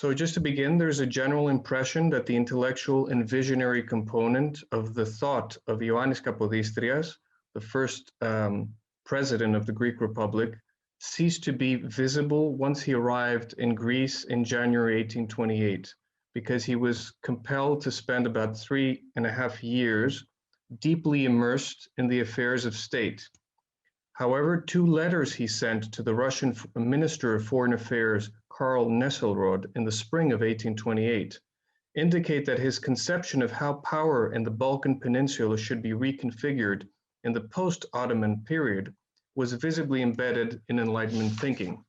So just to begin, there's a general impression that the intellectual and visionary component of the thought of Ioannis Kapodistrias, the first president of the Greek Republic, ceased to be visible once he arrived in Greece in January 1828, because he was compelled to spend about 3.5 years deeply immersed in the affairs of state. However, 2 letters he sent to the Russian Minister of Foreign Affairs Karl Nesselrode in the spring of 1828 indicate that his conception of how power in the Balkan Peninsula should be reconfigured in the post-Ottoman period was visibly embedded in Enlightenment thinking.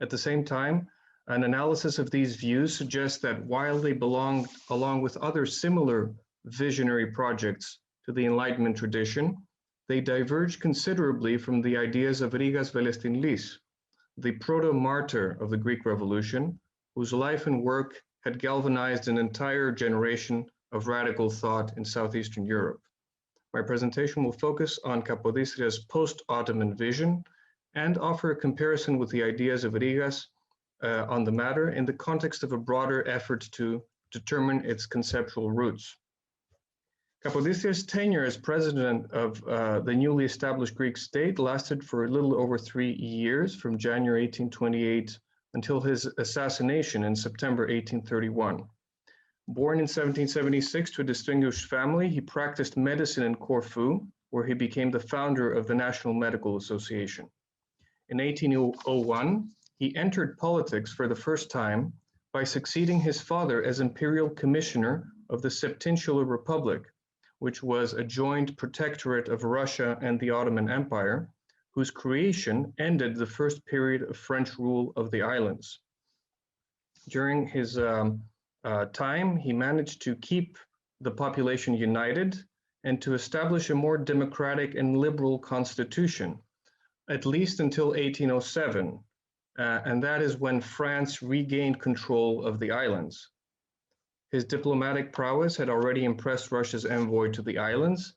At the same time, an analysis of these views suggests that while they belonged, along with other similar visionary projects, to the Enlightenment tradition, they diverged considerably from the ideas of Rhigas Velestinlis, the proto-martyr of the Greek Revolution, whose life and work had galvanized an entire generation of radical thought in Southeastern Europe. My presentation will focus on Kapodistrias' post-Ottoman vision and offer a comparison with the ideas of Rigas on the matter in the context of a broader effort to determine its conceptual roots. Kapodistrias' tenure as president of the newly established Greek state lasted for a little over 3 years, from January 1828 until his assassination in September 1831. Born in 1776 to a distinguished family, he practiced medicine in Corfu, where he became the founder of the National Medical Association. In 1801, he entered politics for the first time by succeeding his father as imperial commissioner of the Septinsular Republic, which was a joint protectorate of Russia and the Ottoman Empire, whose creation ended the first period of French rule of the islands. During his time, he managed to keep the population united and to establish a more democratic and liberal constitution, at least until 1807, and that is when France regained control of the islands. His diplomatic prowess had already impressed Russia's envoy to the islands,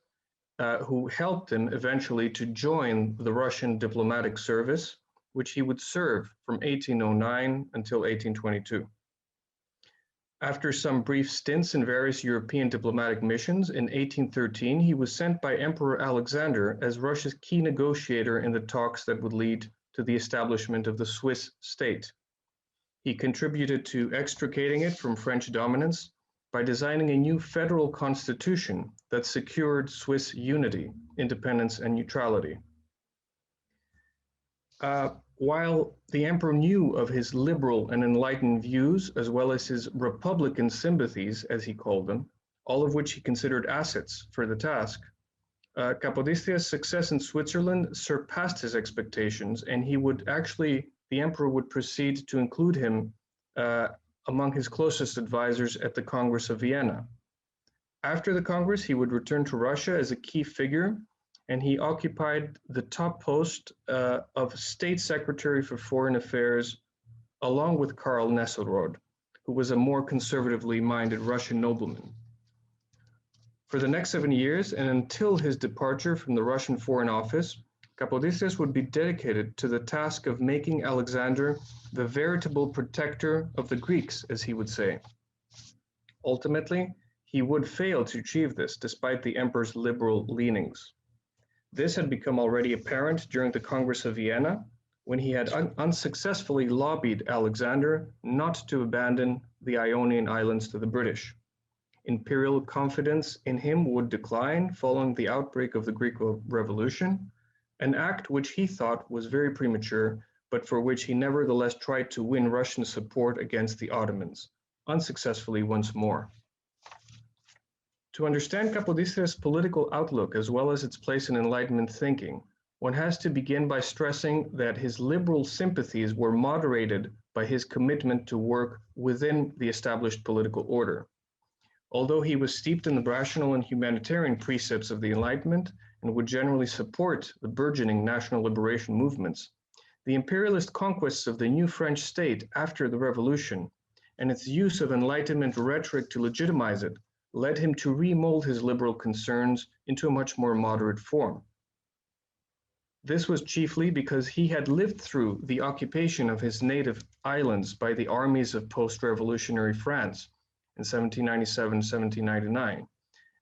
who helped him eventually to join the Russian diplomatic service, which he would serve from 1809 until 1822. After some brief stints in various European diplomatic missions, in 1813 he was sent by Emperor Alexander as Russia's key negotiator in the talks that would lead to the establishment of the Swiss state. He contributed to extricating it from French dominance by designing a new federal constitution that secured Swiss unity, independence, and neutrality. While the emperor knew of his liberal and enlightened views, as well as his republican sympathies, as he called them, all of which he considered assets for the task, Kapodistrias' success in Switzerland surpassed his expectations, and the emperor would proceed to include him among his closest advisors at the Congress of Vienna. After the Congress, he would return to Russia as a key figure, and he occupied the top post of State Secretary for Foreign Affairs, along with Karl Nesselrode, who was a more conservatively minded Russian nobleman. For the next 7 years, and until his departure from the Russian Foreign Office, Kapodistrias would be dedicated to the task of making Alexander the veritable protector of the Greeks, as he would say. Ultimately, he would fail to achieve this, despite the emperor's liberal leanings. This had become already apparent during the Congress of Vienna, when he had unsuccessfully lobbied Alexander not to abandon the Ionian Islands to the British. Imperial confidence in him would decline following the outbreak of the Greek Revolution, an act which he thought was very premature, but for which he nevertheless tried to win Russian support against the Ottomans, unsuccessfully once more. To understand Kapodistrias' political outlook, as well as its place in Enlightenment thinking, one has to begin by stressing that his liberal sympathies were moderated by his commitment to work within the established political order. Although he was steeped in the rational and humanitarian precepts of the Enlightenment and would generally support the burgeoning national liberation movements, the imperialist conquests of the new French state after the Revolution and its use of Enlightenment rhetoric to legitimize it led him to remold his liberal concerns into a much more moderate form. This was chiefly because he had lived through the occupation of his native islands by the armies of post-revolutionary France in 1797-1799,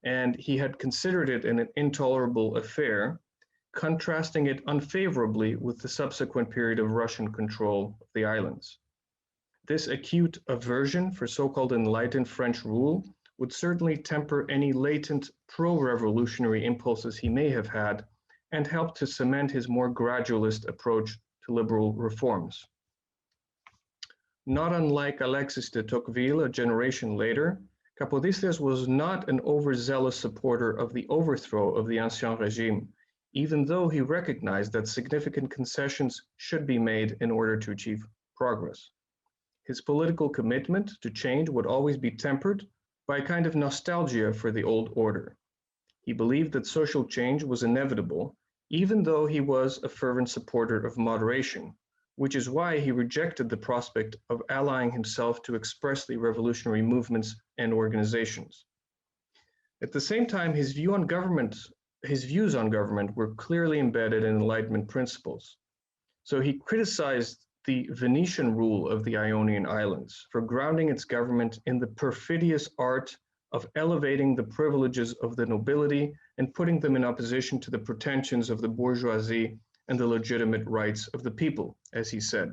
and he had considered it an intolerable affair, contrasting it unfavorably with the subsequent period of Russian control of the islands. This acute aversion for so-called enlightened French rule would certainly temper any latent pro-revolutionary impulses he may have had and help to cement his more gradualist approach to liberal reforms. Not unlike Alexis de Tocqueville a generation later, Kapodistrias was not an overzealous supporter of the overthrow of the Ancien Regime, even though he recognized that significant concessions should be made in order to achieve progress. His political commitment to change would always be tempered by a kind of nostalgia for the old order. He believed that social change was inevitable, even though he was a fervent supporter of moderation, which is why he rejected the prospect of allying himself to expressly revolutionary movements and organizations. At the same time, his views on government were clearly embedded in Enlightenment principles. So he criticized the Venetian rule of the Ionian Islands for grounding its government in the perfidious art of elevating the privileges of the nobility and putting them in opposition to the pretensions of the bourgeoisie and the legitimate rights of the people, as he said.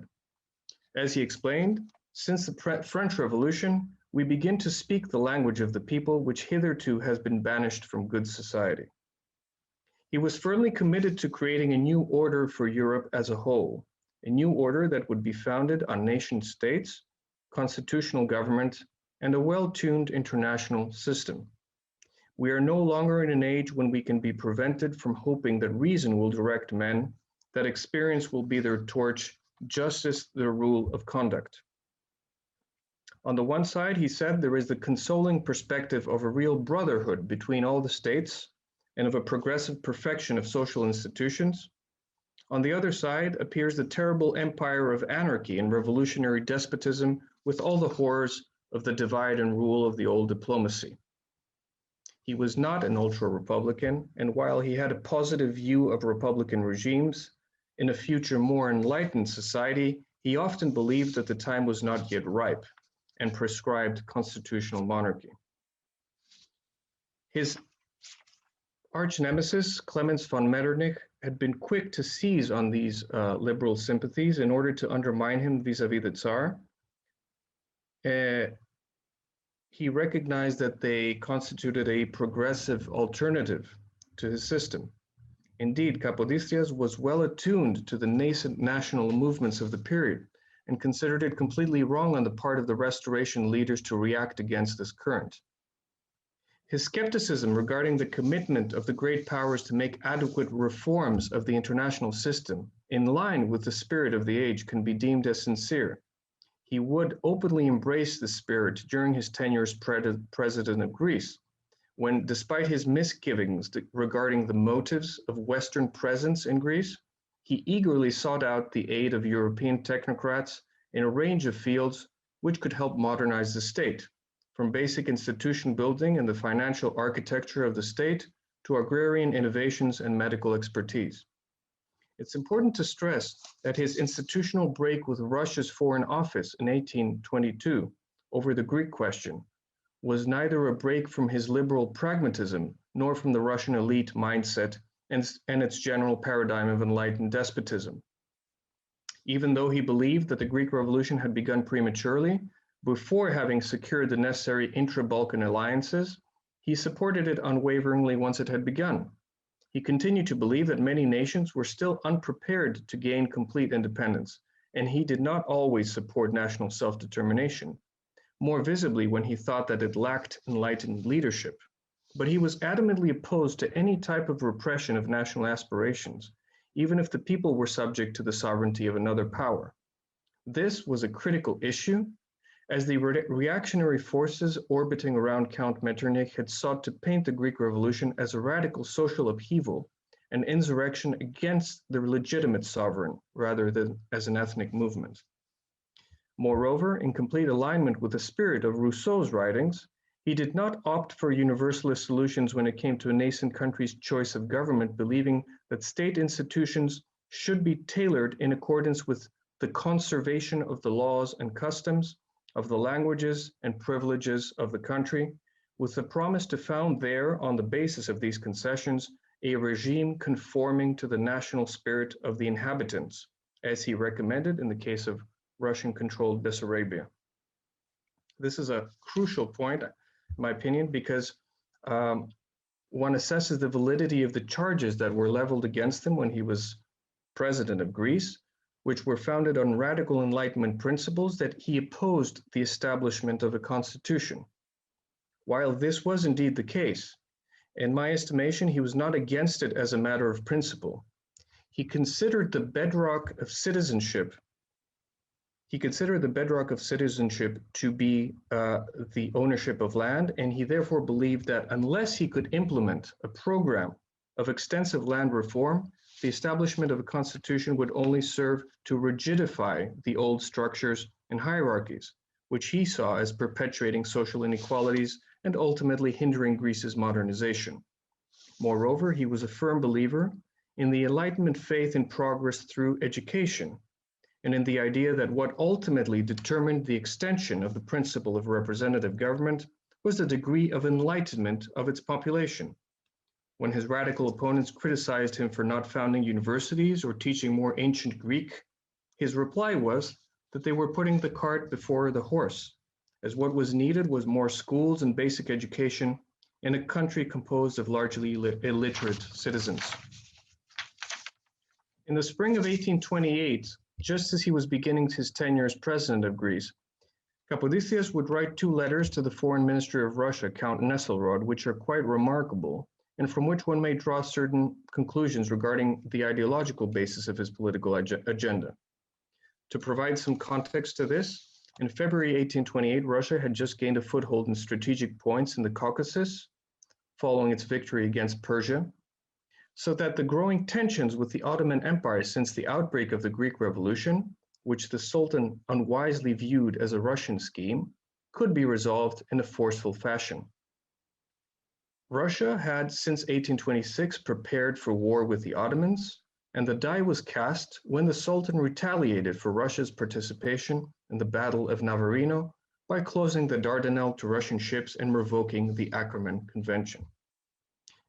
As he explained, since the French Revolution, we begin to speak the language of the people, which hitherto has been banished from good society. He was firmly committed to creating a new order for Europe as a whole, a new order that would be founded on nation states, constitutional government, and a well-tuned international system. We are no longer in an age when we can be prevented from hoping that reason will direct men, that experience will be their torch, justice their rule of conduct. On the one side, he said, there is the consoling perspective of a real brotherhood between all the states and of a progressive perfection of social institutions. On the other side appears the terrible empire of anarchy and revolutionary despotism with all the horrors of the divide and rule of the old diplomacy. He was not an ultra-republican, and while he had a positive view of republican regimes, in a future more enlightened society, he often believed that the time was not yet ripe and prescribed constitutional monarchy. His arch nemesis, Clemens von Metternich, had been quick to seize on these liberal sympathies in order to undermine him vis-à-vis the Tsar. He recognized that they constituted a progressive alternative to his system. Indeed, Kapodistrias was well attuned to the nascent national movements of the period and considered it completely wrong on the part of the Restoration leaders to react against this current. His skepticism regarding the commitment of the great powers to make adequate reforms of the international system in line with the spirit of the age can be deemed as sincere. He would openly embrace the spirit during his tenure as president of Greece, when, despite his misgivings regarding the motives of Western presence in Greece, he eagerly sought out the aid of European technocrats in a range of fields which could help modernize the state, from basic institution building and the financial architecture of the state to agrarian innovations and medical expertise. It's important to stress that his institutional break with Russia's Foreign Office in 1822 over the Greek question was neither a break from his liberal pragmatism nor from the Russian elite mindset and its general paradigm of enlightened despotism. Even though he believed that the Greek Revolution had begun prematurely, before having secured the necessary intra-Balkan alliances, he supported it unwaveringly once it had begun. He continued to believe that many nations were still unprepared to gain complete independence, and he did not always support national self-determination, more visibly when he thought that it lacked enlightened leadership. But he was adamantly opposed to any type of repression of national aspirations, even if the people were subject to the sovereignty of another power. This was a critical issue, as the reactionary forces orbiting around Count Metternich had sought to paint the Greek Revolution as a radical social upheaval, an insurrection against the legitimate sovereign, rather than as an ethnic movement. Moreover, in complete alignment with the spirit of Rousseau's writings, He did not opt for universalist solutions when it came to a nascent country's choice of government, believing that state institutions should be tailored in accordance with the conservation of the laws and customs, of the languages and privileges of the country, with the promise to found there, on the basis of these concessions, a regime conforming to the national spirit of the inhabitants, as he recommended in the case of Russian-controlled Bessarabia. This is a crucial point, in my opinion, because one assesses the validity of the charges that were leveled against him when he was president of Greece, which were founded on radical Enlightenment principles that he opposed the establishment of a constitution. While this was indeed the case, in my estimation, he was not against it as a matter of principle. He considered the bedrock of citizenship to be the ownership of land, and he therefore believed that unless he could implement a program of extensive land reform, the establishment of a constitution would only serve to rigidify the old structures and hierarchies, which he saw as perpetuating social inequalities and ultimately hindering Greece's modernization. Moreover, he was a firm believer in the Enlightenment faith in progress through education, and in the idea that what ultimately determined the extension of the principle of representative government was the degree of enlightenment of its population. When his radical opponents criticized him for not founding universities or teaching more ancient Greek, his reply was that they were putting the cart before the horse, as what was needed was more schools and basic education in a country composed of largely illiterate citizens. In the spring of 1828, just as he was beginning his tenure as president of Greece, Kapodistrias would write 2 letters to the foreign minister of Russia, Count Nesselrode, which are quite remarkable, and from which one may draw certain conclusions regarding the ideological basis of his political agenda. To provide some context to this, in February 1828, Russia had just gained a foothold in strategic points in the Caucasus, following its victory against Persia, so that the growing tensions with the Ottoman Empire since the outbreak of the Greek Revolution, which the Sultan unwisely viewed as a Russian scheme, could be resolved in a forceful fashion. Russia had, since 1826, prepared for war with the Ottomans, and the die was cast when the Sultan retaliated for Russia's participation in the Battle of Navarino by closing the Dardanelles to Russian ships and revoking the Ackermann Convention.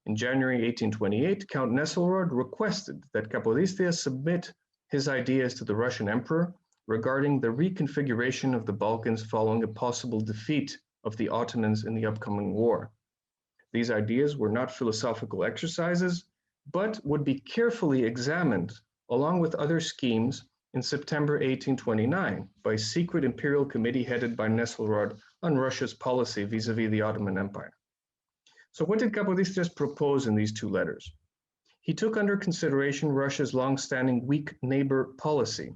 In January 1828, Count Nesselrode requested that Kapodistrias submit his ideas to the Russian emperor regarding the reconfiguration of the Balkans following a possible defeat of the Ottomans in the upcoming war. These ideas were not philosophical exercises, but would be carefully examined along with other schemes in September 1829 by a secret imperial committee headed by Nesselrode on Russia's policy vis-à-vis the Ottoman Empire. So what did Kapodistrias propose in these 2 letters? He took under consideration Russia's long-standing weak neighbor policy,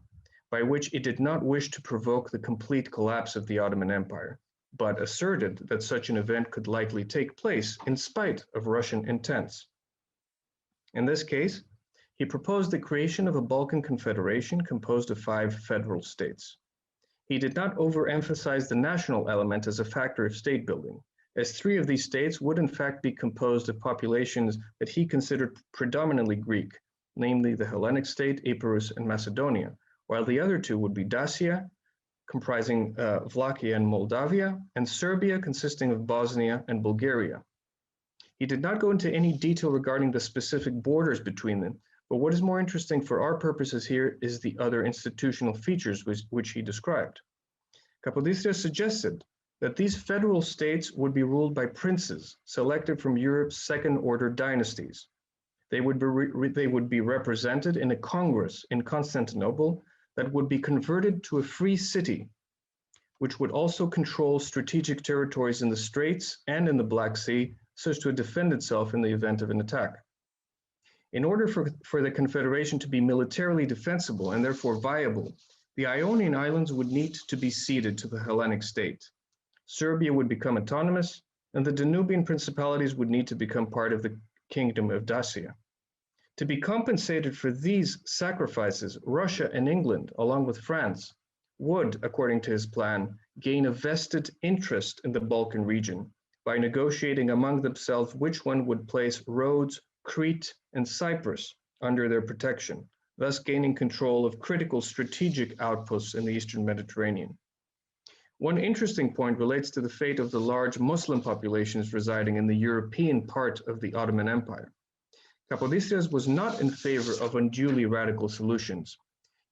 by which it did not wish to provoke the complete collapse of the Ottoman Empire, but asserted that such an event could likely take place in spite of Russian intents. In this case, he proposed the creation of a Balkan confederation composed of 5 federal states. He did not overemphasize the national element as a factor of state building, as 3 of these states would in fact be composed of populations that he considered predominantly Greek, namely the Hellenic state, Epirus, and Macedonia, while the other 2 would be Dacia, comprising Vlachia and Moldavia, and Serbia, consisting of Bosnia and Bulgaria. He did not go into any detail regarding the specific borders between them, but what is more interesting for our purposes here is the other institutional features which he described. Kapodistrias suggested that these federal states would be ruled by princes selected from Europe's second-order dynasties. They would be represented in a congress in Constantinople that would be converted to a free city, which would also control strategic territories in the Straits and in the Black Sea so as to defend itself in the event of an attack. In order for the Confederation to be militarily defensible and therefore viable, the Ionian Islands would need to be ceded to the Hellenic state. Serbia would become autonomous, and the Danubian principalities would need to become part of the Kingdom of Dacia. To be compensated for these sacrifices, Russia and England, along with France, would, according to his plan, gain a vested interest in the Balkan region, by negotiating among themselves which one would place Rhodes, Crete, and Cyprus under their protection, thus gaining control of critical strategic outposts in the Eastern Mediterranean. One interesting point relates to the fate of the large Muslim populations residing in the European part of the Ottoman Empire. Kapodistrias was not in favor of unduly radical solutions.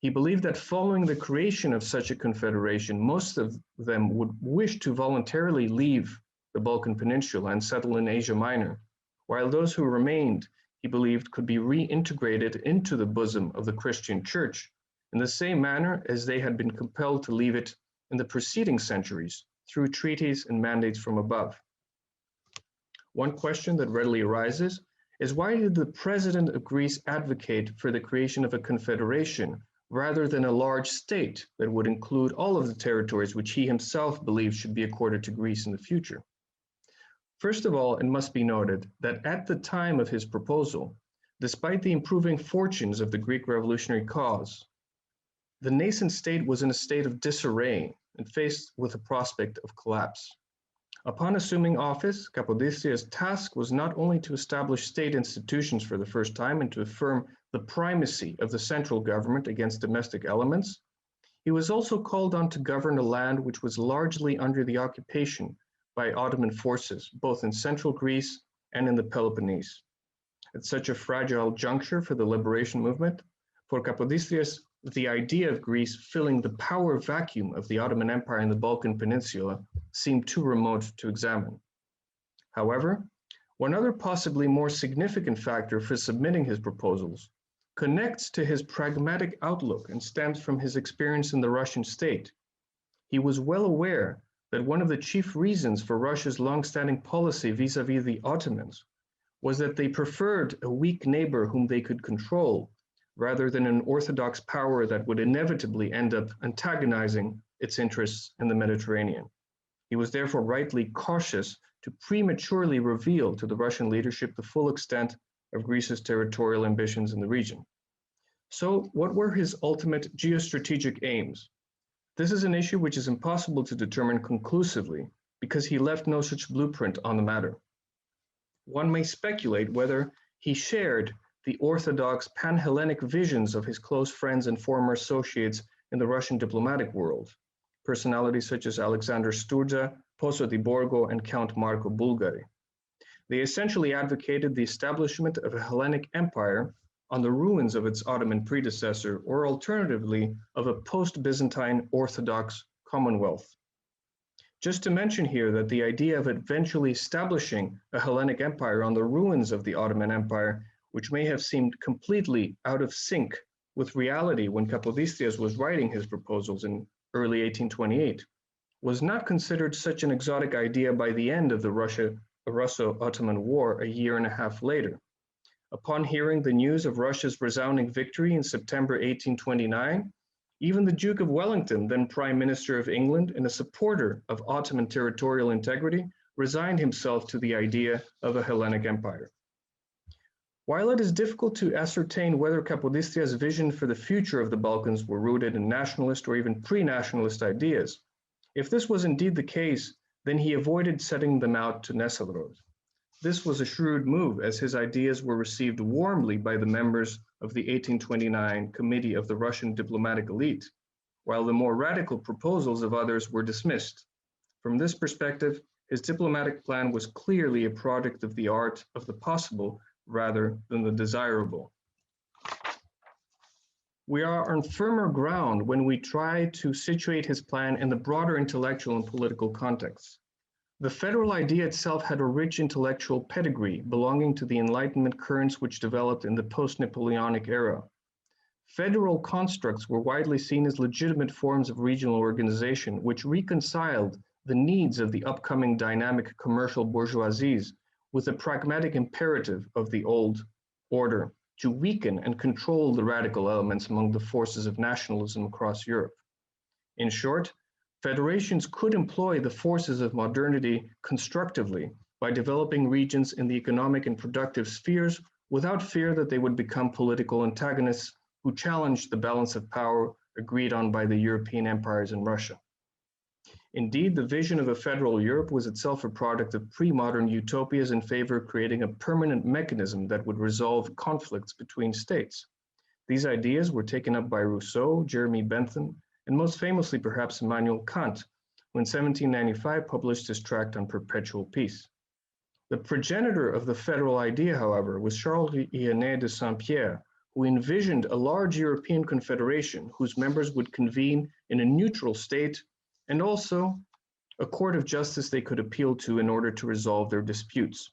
He believed that following the creation of such a confederation, most of them would wish to voluntarily leave the Balkan Peninsula and settle in Asia Minor, while those who remained, he believed, could be reintegrated into the bosom of the Christian Church in the same manner as they had been compelled to leave it in the preceding centuries through treaties and mandates from above. One question that readily arises is, why did the president of Greece advocate for the creation of a confederation rather than a large state that would include all of the territories which he himself believed should be accorded to Greece in the future? First of all, it must be noted that at the time of his proposal, despite the improving fortunes of the Greek revolutionary cause, the nascent state was in a state of disarray and faced with the prospect of collapse. Upon assuming office, Kapodistrias' task was not only to establish state institutions for the first time and to affirm the primacy of the central government against domestic elements, he was also called on to govern a land which was largely under the occupation by Ottoman forces, both in central Greece and in the Peloponnese. At such a fragile juncture for the liberation movement, for Kapodistrias, the idea of Greece filling the power vacuum of the Ottoman Empire in the Balkan Peninsula seemed too remote to examine. However, one other possibly more significant factor for submitting his proposals connects to his pragmatic outlook and stems from his experience in the Russian state. He was well aware that one of the chief reasons for Russia's long-standing policy vis-à-vis the Ottomans was that they preferred a weak neighbor whom they could control, rather than an orthodox power that would inevitably end up antagonizing its interests in the Mediterranean. He was therefore rightly cautious to prematurely reveal to the Russian leadership the full extent of Greece's territorial ambitions in the region. So, what were his ultimate geostrategic aims? This is an issue which is impossible to determine conclusively because he left no such blueprint on the matter. One may speculate whether he shared the orthodox pan-Hellenic visions of his close friends and former associates in the Russian diplomatic world, personalities such as Alexander Sturza, Poso di Borgo, and Count Marco Bulgari. They essentially advocated the establishment of a Hellenic empire on the ruins of its Ottoman predecessor, or alternatively, of a post-Byzantine Orthodox Commonwealth. Just to mention here that the idea of eventually establishing a Hellenic empire on the ruins of the Ottoman Empire, which may have seemed completely out of sync with reality when Kapodistrias was writing his proposals in early 1828, was not considered such an exotic idea by the end of the Russo-Ottoman War a year and a half later. Upon hearing the news of Russia's resounding victory in September 1829, even the Duke of Wellington, then Prime Minister of England and a supporter of Ottoman territorial integrity, resigned himself to the idea of a Hellenic empire. While it is difficult to ascertain whether Kapodistrias' vision for the future of the Balkans were rooted in nationalist or even pre-nationalist ideas, if this was indeed the case, then he avoided setting them out to Nesselrode. This was a shrewd move, as his ideas were received warmly by the members of the 1829 Committee of the Russian diplomatic elite, while the more radical proposals of others were dismissed. From this perspective, his diplomatic plan was clearly a product of the art of the possible rather than the desirable. We are on firmer ground when we try to situate his plan in the broader intellectual and political context. The federal idea itself had a rich intellectual pedigree belonging to the Enlightenment currents which developed in the post-Napoleonic era. Federal constructs were widely seen as legitimate forms of regional organization which reconciled the needs of the upcoming dynamic commercial bourgeoisies with the pragmatic imperative of the old order to weaken and control the radical elements among the forces of nationalism across Europe. In short, federations could employ the forces of modernity constructively by developing regions in the economic and productive spheres without fear that they would become political antagonists who challenged the balance of power agreed on by the European empires and Russia. Indeed, the vision of a federal Europe was itself a product of pre-modern utopias in favor of creating a permanent mechanism that would resolve conflicts between states. These ideas were taken up by Rousseau, Jeremy Bentham, and most famously perhaps Immanuel Kant, who in 1795 published his tract on perpetual peace. The progenitor of the federal idea, however, was Ioannis de Saint Pierre, who envisioned a large European confederation whose members would convene in a neutral state and also a court of justice they could appeal to in order to resolve their disputes.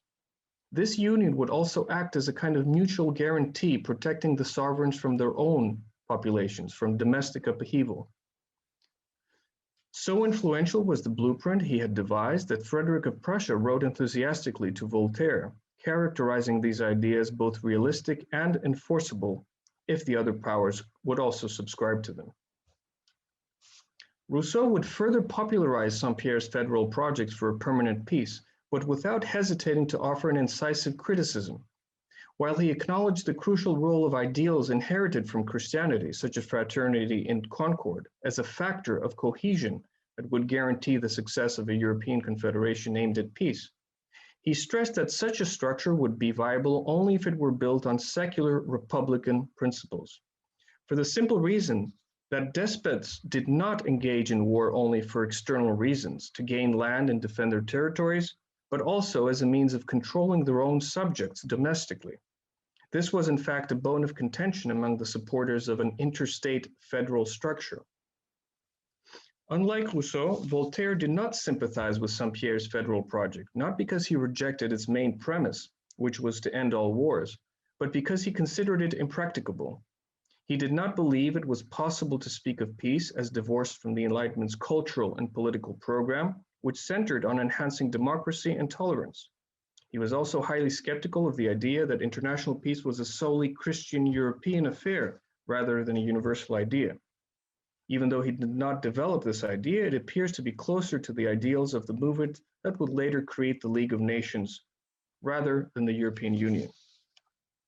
This union would also act as a kind of mutual guarantee protecting the sovereigns from their own populations, from domestic upheaval. So influential was the blueprint he had devised that Frederick of Prussia wrote enthusiastically to Voltaire, characterizing these ideas both realistic and enforceable if the other powers would also subscribe to them. Rousseau would further popularize Saint Pierre's federal projects for a permanent peace, but without hesitating to offer an incisive criticism. While he acknowledged the crucial role of ideals inherited from Christianity, such as fraternity and concord, as a factor of cohesion that would guarantee the success of a European confederation aimed at peace, he stressed that such a structure would be viable only if it were built on secular republican principles, for the simple reason that despots did not engage in war only for external reasons, to gain land and defend their territories, but also as a means of controlling their own subjects domestically. This was in fact a bone of contention among the supporters of an interstate federal structure. Unlike Rousseau, Voltaire did not sympathize with Saint Pierre's federal project, not because he rejected its main premise, which was to end all wars, but because he considered it impracticable. He did not believe it was possible to speak of peace as divorced from the Enlightenment's cultural and political program, which centered on enhancing democracy and tolerance. He was also highly skeptical of the idea that international peace was a solely Christian European affair rather than a universal idea. Even though he did not develop this idea, it appears to be closer to the ideals of the movement that would later create the League of Nations rather than the European Union.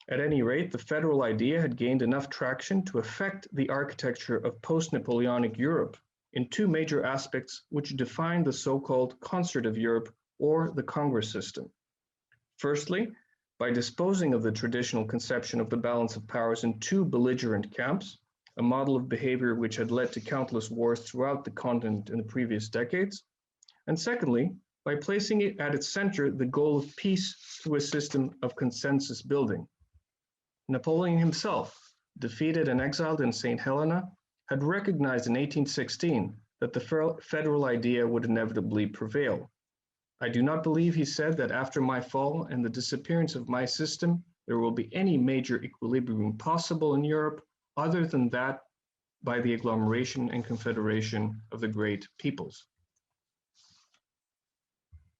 At any rate, the federal idea had gained enough traction to affect the architecture of post-Napoleonic Europe in two major aspects which define the so-called concert of Europe or the Congress system. Firstly, by disposing of the traditional conception of the balance of powers in two belligerent camps, a model of behavior which had led to countless wars throughout the continent in the previous decades, and secondly, by placing it at its center the goal of peace through a system of consensus building. Napoleon himself, defeated and exiled in St. Helena, had recognized in 1816 that the federal idea would inevitably prevail. I do not believe, he said, that after my fall and the disappearance of my system, there will be any major equilibrium possible in Europe other than that by the agglomeration and confederation of the great peoples.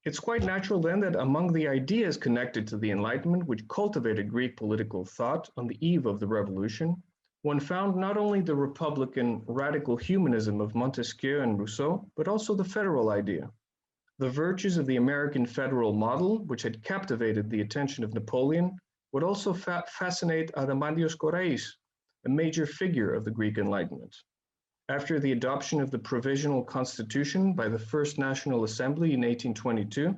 It's quite natural then that among the ideas connected to the Enlightenment, which cultivated Greek political thought on the eve of the revolution, one found not only the Republican radical humanism of Montesquieu and Rousseau, but also the federal idea. The virtues of the American federal model, which had captivated the attention of Napoleon, would also fascinate Adamantios Korais, a major figure of the Greek Enlightenment. After the adoption of the Provisional Constitution by the First National Assembly in 1822,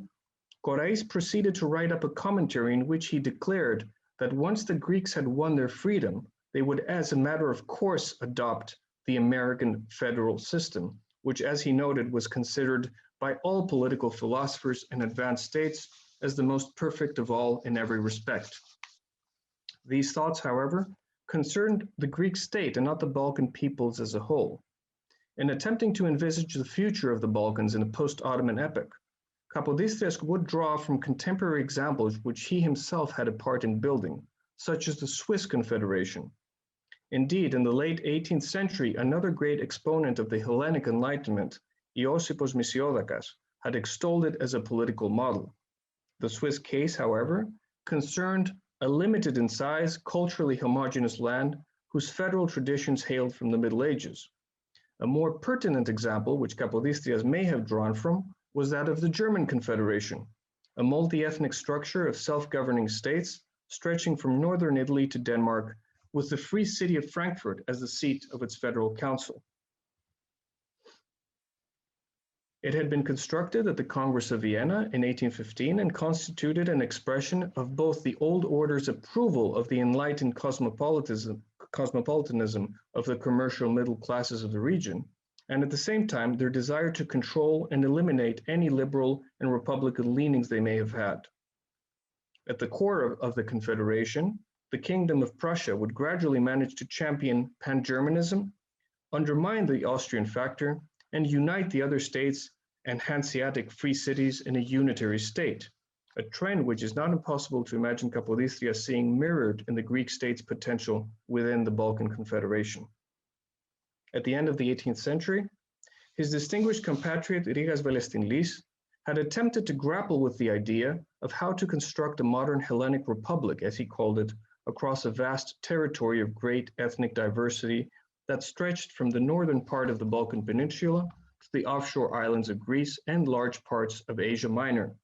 Korais proceeded to write up a commentary in which he declared that once the Greeks had won their freedom, they would, as a matter of course, adopt the American federal system, which, as he noted, was considered by all political philosophers and advanced states as the most perfect of all in every respect. These thoughts, however, concerned the Greek state and not the Balkan peoples as a whole. In attempting to envisage the future of the Balkans in a post-Ottoman epoch, Kapodistrias would draw from contemporary examples which he himself had a part in building, such as the Swiss Confederation. Indeed, in the late 18th century, another great exponent of the Hellenic Enlightenment, Iossipos Missiodakas, had extolled it as a political model. The Swiss case, however, concerned a limited in size, culturally homogeneous land whose federal traditions hailed from the Middle Ages. A more pertinent example, which Kapodistrias may have drawn from, was that of the German Confederation, a multi-ethnic structure of self-governing states stretching from northern Italy to Denmark, with the free city of Frankfurt as the seat of its federal council. It had been constructed at the Congress of Vienna in 1815 and constituted an expression of both the old order's approval of the enlightened cosmopolitanism of the commercial middle classes of the region, and at the same time their desire to control and eliminate any liberal and republican leanings they may have had. At the core of the Confederation, the Kingdom of Prussia would gradually manage to champion pan-Germanism, undermine the Austrian factor, and unite the other states and Hanseatic free cities in a unitary state, a trend which is not impossible to imagine Kapodistrias seeing mirrored in the Greek state's potential within the Balkan Confederation. At the end of the 18th century, his distinguished compatriot Rhigas Velestinlis had attempted to grapple with the idea of how to construct a modern Hellenic republic, as he called it, across a vast territory of great ethnic diversity that stretched from the northern part of the Balkan Peninsula to the offshore islands of Greece and large parts of Asia Minor.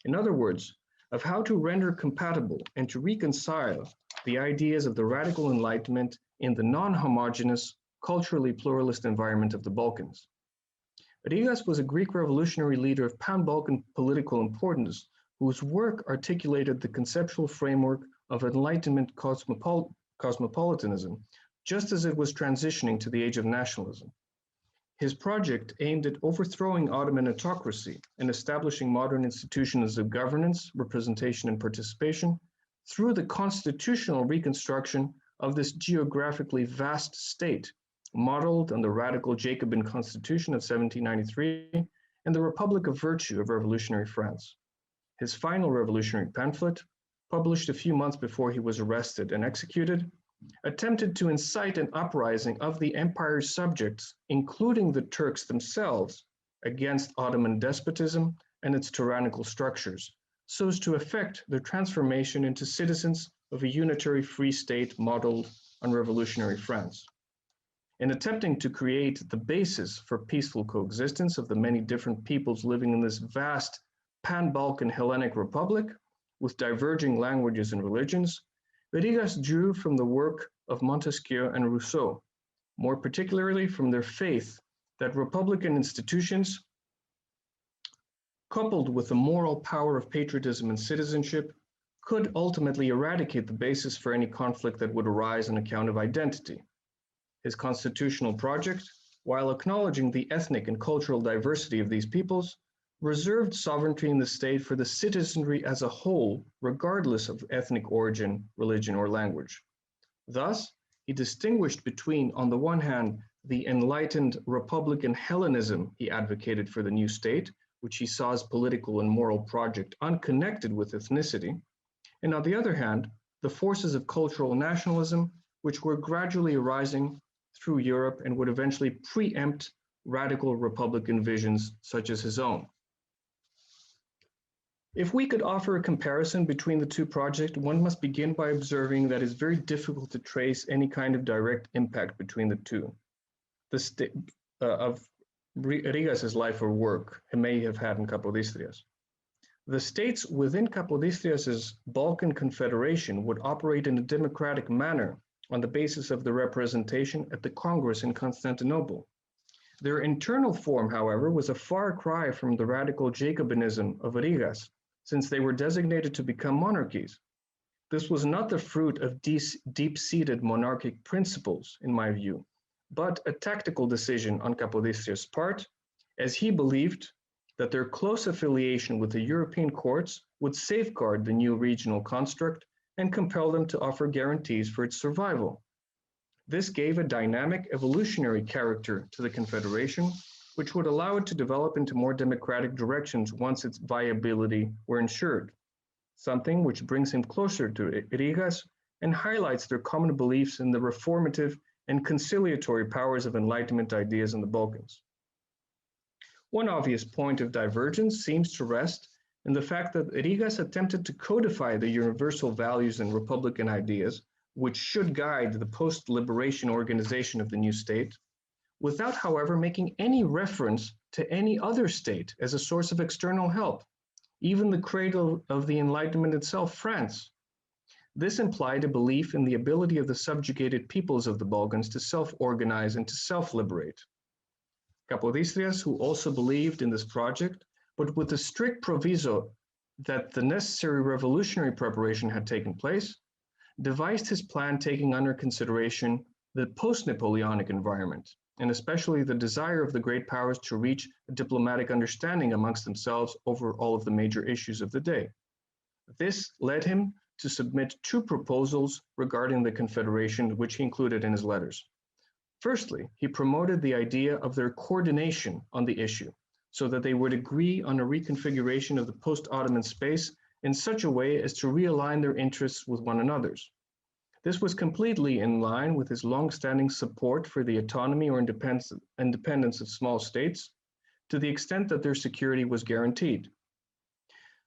In other words, of how to render compatible and to reconcile the ideas of the radical Enlightenment in the non-homogeneous, culturally pluralist environment of the Balkans. Rigas was a Greek revolutionary leader of pan-Balkan political importance whose work articulated the conceptual framework of Enlightenment cosmopolitanism, just as it was transitioning to the age of nationalism. His project aimed at overthrowing Ottoman autocracy and establishing modern institutions of governance, representation, and participation through the constitutional reconstruction of this geographically vast state, modeled on the radical Jacobin Constitution of 1793 and the Republic of Virtue of revolutionary France. His final revolutionary pamphlet, published a few months before he was arrested and executed, attempted to incite an uprising of the empire's subjects, including the Turks themselves, against Ottoman despotism and its tyrannical structures, so as to effect their transformation into citizens of a unitary free state modeled on revolutionary France. In attempting to create the basis for peaceful coexistence of the many different peoples living in this vast pan-Balkan Hellenic republic, with diverging languages and religions, Rigas drew from the work of Montesquieu and Rousseau, more particularly from their faith that republican institutions, coupled with the moral power of patriotism and citizenship, could ultimately eradicate the basis for any conflict that would arise on account of identity. His constitutional project, while acknowledging the ethnic and cultural diversity of these peoples, reserved sovereignty in the state for the citizenry as a whole, regardless of ethnic origin, religion, or language. Thus, he distinguished between, on the one hand, the enlightened Republican Hellenism he advocated for the new state, which he saw as political and moral project unconnected with ethnicity, and on the other hand, the forces of cultural nationalism, which were gradually arising through Europe and would eventually preempt radical Republican visions such as his own. If we could offer a comparison between the two projects, one must begin by observing that it's very difficult to trace any kind of direct impact between the two. Of Rigas's life or work he may have had in Kapodistrias. The states within Kapodistrias's Balkan Confederation would operate in a democratic manner on the basis of the representation at the Congress in Constantinople. Their internal form, however, was a far cry from the radical Jacobinism of Rigas, since they were designated to become monarchies. This was not the fruit of deep-seated monarchic principles, in my view, but a tactical decision on Kapodistrias' part, as he believed that their close affiliation with the European courts would safeguard the new regional construct and compel them to offer guarantees for its survival. This gave a dynamic evolutionary character to the Confederation, which would allow it to develop into more democratic directions once its viability were ensured, something which brings him closer to Rigas and highlights their common beliefs in the reformative and conciliatory powers of Enlightenment ideas in the Balkans. One obvious point of divergence seems to rest in the fact that Rigas attempted to codify the universal values and republican ideas, which should guide the post-liberation organization of the new state, without, however, making any reference to any other state as a source of external help, even the cradle of the Enlightenment itself, France. This implied a belief in the ability of the subjugated peoples of the Balkans to self-organize and to self-liberate. Kapodistrias, who also believed in this project, but with the strict proviso that the necessary revolutionary preparation had taken place, devised his plan taking under consideration the post-Napoleonic environment, and especially the desire of the great powers to reach a diplomatic understanding amongst themselves over all of the major issues of the day. This led him to submit two proposals regarding the confederation, which he included in his letters. Firstly, he promoted the idea of their coordination on the issue, so that they would agree on a reconfiguration of the post-Ottoman space in such a way as to realign their interests with one another's. This was completely in line with his long-standing support for the autonomy or independence of small states, to the extent that their security was guaranteed.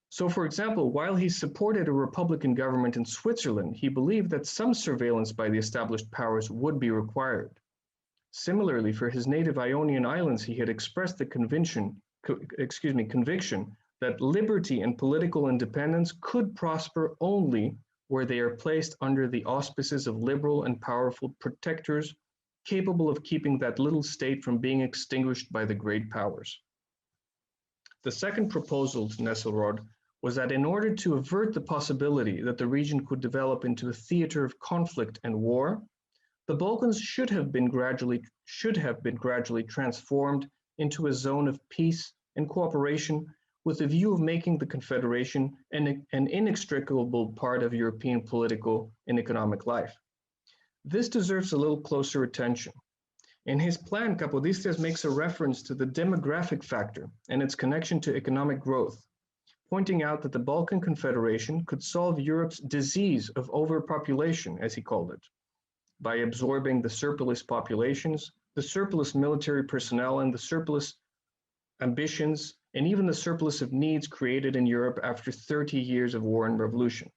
So, for example, while he supported a republican government in Switzerland, he believed that some surveillance by the established powers would be required. Similarly, for his native Ionian Islands, he had expressed the conviction that liberty and political independence could prosper only where they are placed under the auspices of liberal and powerful protectors capable of keeping that little state from being extinguished by the great powers. The second proposal to Nesselrode was that in order to avert the possibility that the region could develop into a theater of conflict and war, the Balkans should have been gradually transformed into a zone of peace and cooperation with the view of making the confederation an inextricable part of European political and economic life. This deserves a little closer attention. In his plan, Kapodistrias makes a reference to the demographic factor and its connection to economic growth, pointing out that the Balkan Confederation could solve Europe's disease of overpopulation, as he called it, by absorbing the surplus populations, the surplus military personnel, and the surplus ambitions, and even the surplus of needs created in Europe after 30 years of war and revolution.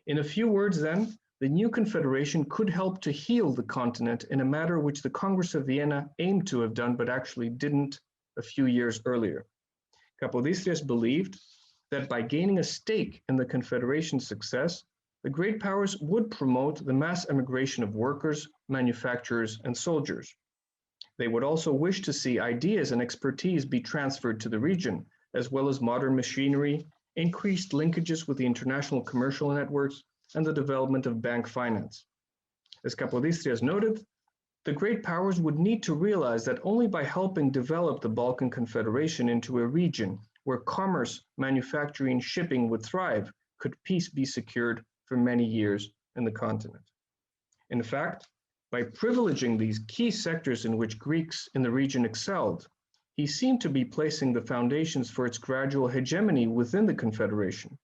In a few words, then, the new confederation could help to heal the continent in a matter which the Congress of Vienna aimed to have done, but actually didn't a few years earlier. Kapodistrias believed that by gaining a stake in the confederation's success, the great powers would promote the mass emigration of workers, manufacturers, and soldiers. They would also wish to see ideas and expertise be transferred to the region, as well as modern machinery, increased linkages with the international commercial networks, and the development of bank finance. As Kapodistrias noted, the great powers would need to realize that only by helping develop the Balkan Confederation into a region where commerce, manufacturing, and shipping would thrive, could peace be secured for many years in the continent. In fact, by privileging these key sectors in which Greeks in the region excelled, he seemed to be placing the foundations for its gradual hegemony within the Confederation.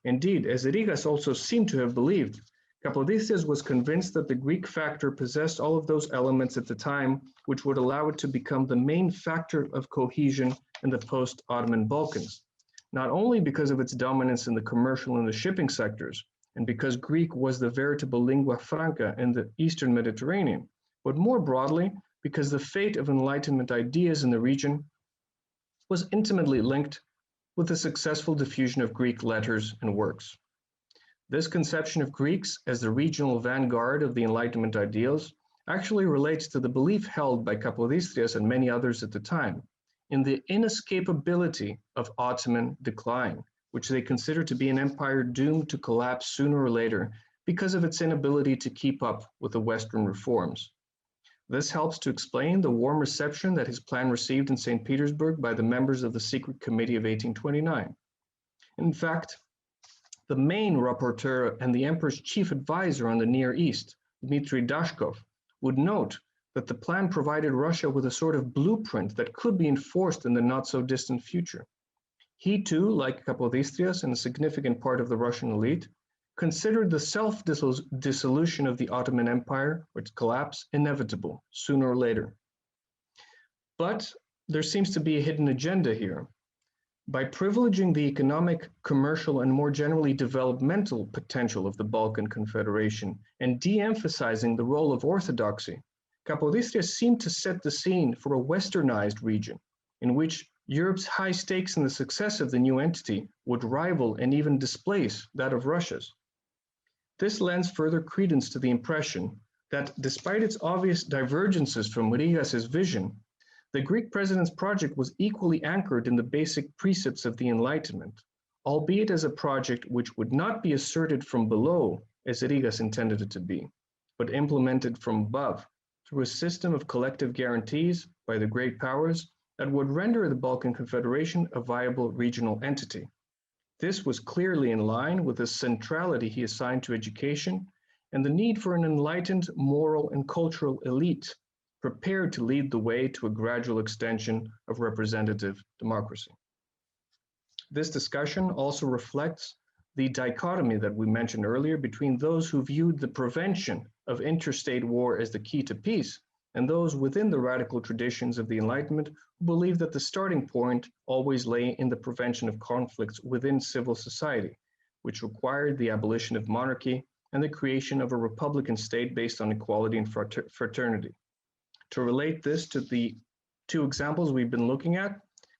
Indeed, as Rigas also seemed to have believed, Kapodistrias was convinced that the Greek factor possessed all of those elements at the time which would allow it to become the main factor of cohesion in the post-Ottoman Balkans, not only because of its dominance in the commercial and the shipping sectors, and because Greek was the veritable lingua franca in the Eastern Mediterranean, but more broadly, because the fate of Enlightenment ideas in the region was intimately linked with the successful diffusion of Greek letters and works. This conception of Greeks as the regional vanguard of the Enlightenment ideals actually relates to the belief held by Kapodistrias and many others at the time in the inescapability of Ottoman decline, which they consider to be an empire doomed to collapse sooner or later because of its inability to keep up with the Western reforms. This helps to explain the warm reception that his plan received in St. Petersburg by the members of the Secret Committee of 1829. In fact, the main rapporteur and the emperor's chief advisor on the Near East, Dmitry Dashkov, would note that the plan provided Russia with a sort of blueprint that could be enforced in the not-so-distant future. He too, like Kapodistrias and a significant part of the Russian elite, considered the self-dissolution of the Ottoman Empire, or its collapse, inevitable, sooner or later. But there seems to be a hidden agenda here. By privileging the economic, commercial, and more generally developmental potential of the Balkan Confederation and de-emphasizing the role of orthodoxy, Kapodistrias seemed to set the scene for a westernized region in which Europe's high stakes in the success of the new entity would rival and even displace that of Russia's. This lends further credence to the impression that, despite its obvious divergences from Rhigas's vision, The Greek president's project was equally anchored in the basic precepts of the Enlightenment, albeit as a project which would not be asserted from below, as Rigas intended it to be, but implemented from above through a system of collective guarantees by the great powers that would render the Balkan Confederation a viable regional entity. This was clearly in line with the centrality he assigned to education and the need for an enlightened moral and cultural elite prepared to lead the way to a gradual extension of representative democracy. This discussion also reflects the dichotomy that we mentioned earlier between those who viewed the prevention of interstate war as the key to peace and those within the radical traditions of the Enlightenment who believed that the starting point always lay in the prevention of conflicts within civil society, which required the abolition of monarchy and the creation of a republican state based on equality and fraternity. To relate this to the two examples we've been looking at,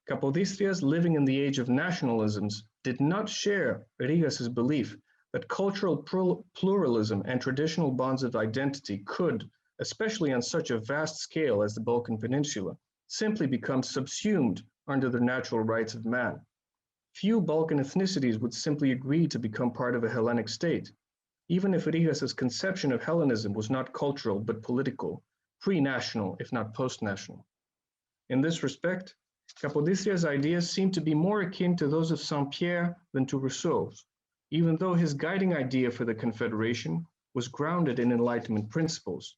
Kapodistrias, living in the age of nationalisms, did not share Rigas's belief that cultural pluralism and traditional bonds of identity could, especially on such a vast scale as the Balkan Peninsula, simply become subsumed under the natural rights of man. Few Balkan ethnicities would simply agree to become part of a Hellenic state, even if Rigas's conception of Hellenism was not cultural but political, pre-national if not post-national. In this respect, Kapodistrias' ideas seem to be more akin to those of Saint Pierre than to Rousseau's, even though his guiding idea for the Confederation was grounded in Enlightenment principles,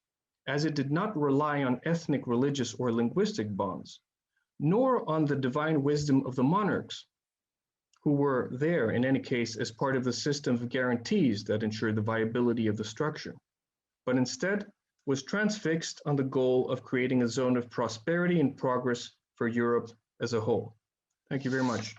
as it did not rely on ethnic, religious, or linguistic bonds, nor on the divine wisdom of the monarchs, who were there, in any case, as part of the system of guarantees that ensured the viability of the structure, but instead was transfixed on the goal of creating a zone of prosperity and progress for Europe as a whole. Thank you very much.